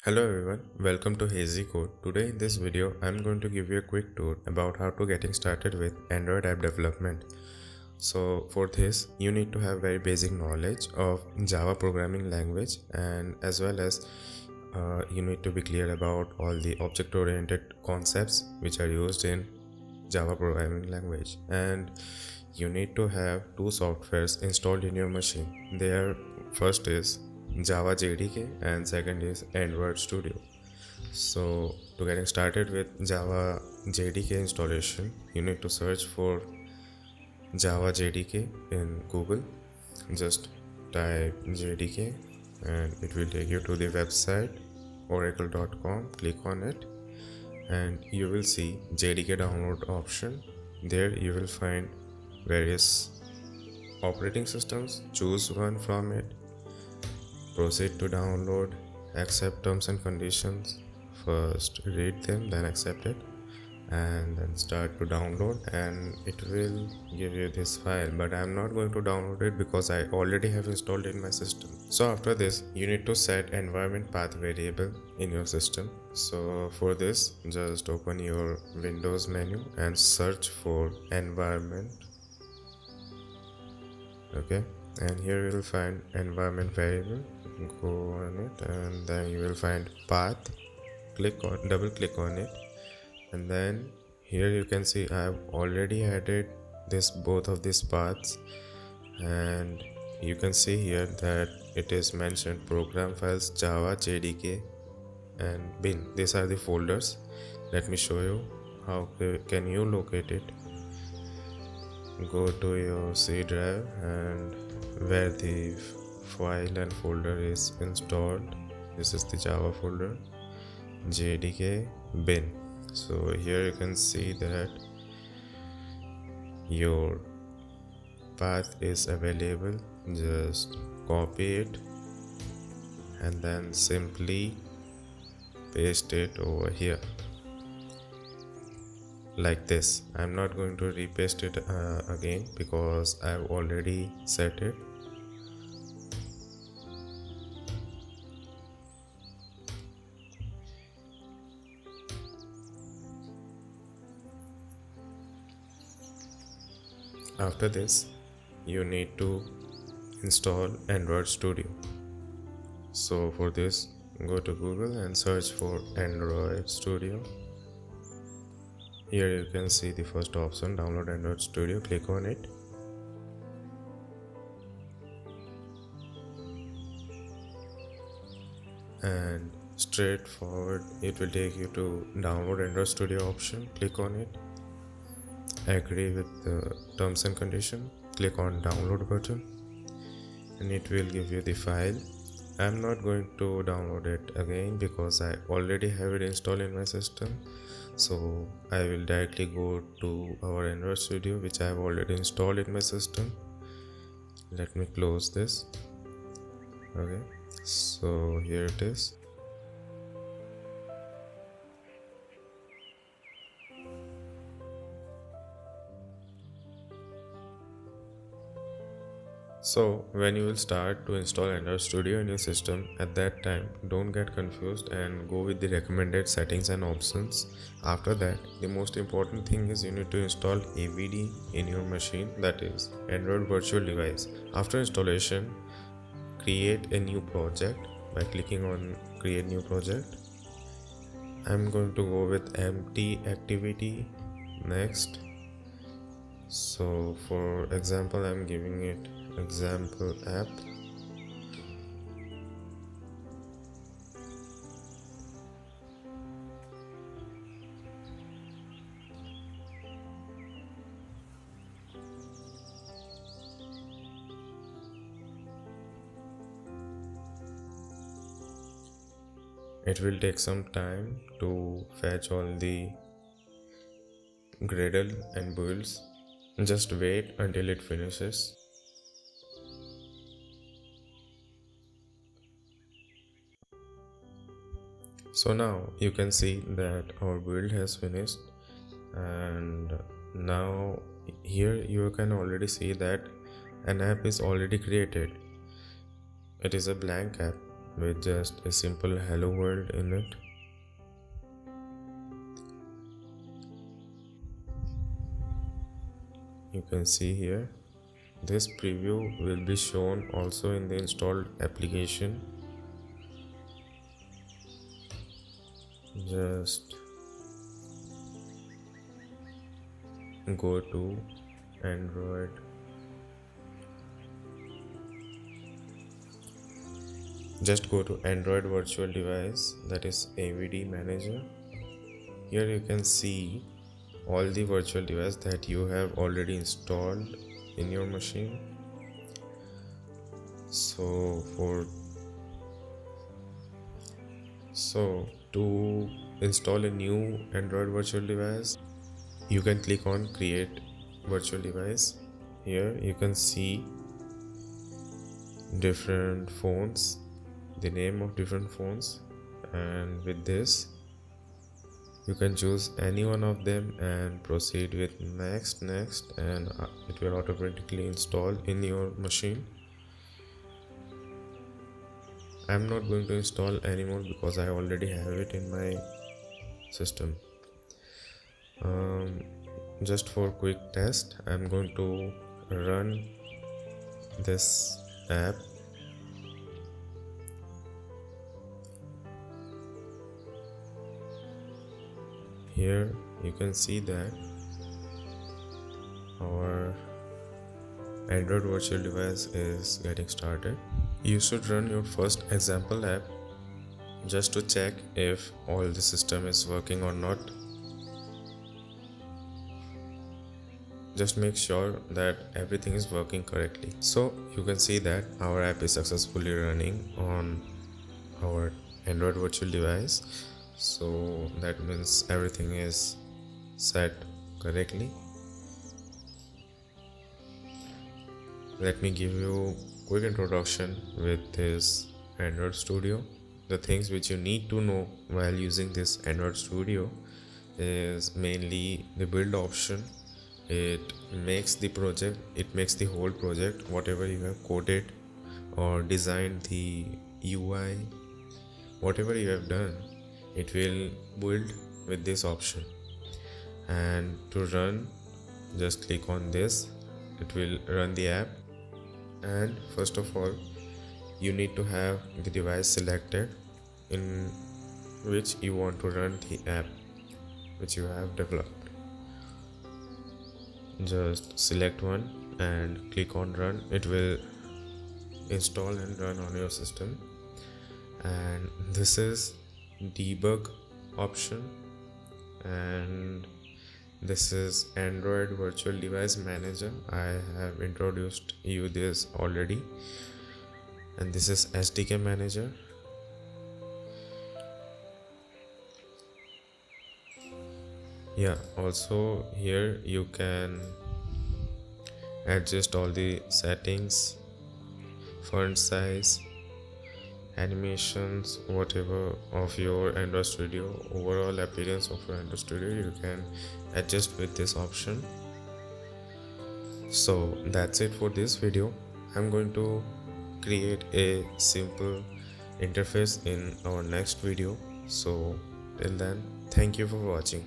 Hello everyone, welcome to Hazy Code. Today in this video, I'm going to give you a quick tour about how to getting started with Android app development. So for this, you need to have very basic knowledge of Java programming language, and as well as you need to be clear about all the object-oriented concepts which are used in Java programming language. And you need to have two softwares installed in your machine. Their first is Java JDK and second is Android Studio. So to getting started with Java JDK installation, you need to search for Java JDK in Google. Just type JDK and it will take you to the website oracle.com. Click on it and you will see JDK download option. There you will find various operating systems. Choose one from it, proceed to download, accept terms and conditions. First read them, then accept it, and then start to download, and it will give you this file, but I'm not going to download it because I already have installed in my system. So after this, you need to set environment path variable in your system. So for this, just open your Windows menu and search for environment. Okay, and here you will find environment variable. Go on it and then you will find path. Double click on it, and then here you can see I have already added both of these paths, and you can see here that it is mentioned program files, Java, JDK and bin. These are the folders. Let me show you how can you locate it. Go to your C drive and where the file and folder is installed, this is the Java folder, JDK bin. So here you can see that your path is available. Just copy it and then simply paste it over here like this. I'm not going to repaste it again because I've already set it. After this, you need to install Android Studio. So for this, go to Google and search for Android Studio. Here you can see the first option, download Android Studio. Click on it. And straightforward, it will take you to download Android Studio option. Click on it. Agree with the terms and condition. Click on download button and it will give you the file. I'm not going to download it again because I already have it installed in my system. So I will directly go to our Android Studio, which I have already installed in my system. Let me close this. Okay, so here it is. So when you will start to install Android Studio in your system, at that time don't get confused and go with the recommended settings and options. After that, the most important thing is you need to install AVD in your machine, that is Android Virtual Device. After installation, create a new project by clicking on create new project. I'm going to go with empty activity. Next, so for example, I'm giving it example app. It will take some time to fetch all the Gradle and builds. Just wait until it finishes. So now you can see that our build has finished, and now here you can already see that an app is already created. It is a blank app. with just a simple hello world in it. You can see here, this preview will be shown also in the installed application. Just go to Android, Android virtual device, that is AVD manager. Here you can see all the virtual device that you have already installed in your machine. So to install a new Android virtual device, you can click on create virtual device. Here you can see different phones, the name of different phones, and with this you can choose any one of them and proceed with next, and it will automatically install in your machine. I'm not going to install anymore because I already have it in my system. Just for quick test, I'm going to run this app. Here you can see that our Android virtual device is getting started. You should run your first example app just to check if all the system is working or not. Just make sure that everything is working correctly. So you can see that our app is successfully running on our Android virtual device. So that means everything is set correctly. Let me give you a quick introduction with this Android Studio. The things which you need to know while using this Android Studio is mainly the build option. It makes the whole project, whatever you have coded or designed, the UI, whatever you have done, it will build with this option. And to run, just click on this, it will run the app. And first of all, you need to have the device selected in which you want to run the app which you have developed. Just select one and click on run. It will install and run on your system. And this is debug option, and this is Android virtual device manager. I have introduced you this already. And this is SDK manager. Yeah, also here you can adjust all the settings, font size, animations, whatever of your Android Studio, overall appearance of your Android Studio, you can adjust with this option. So that's it for this video. I'm going to create a simple interface in our next video. So till then, thank you for watching.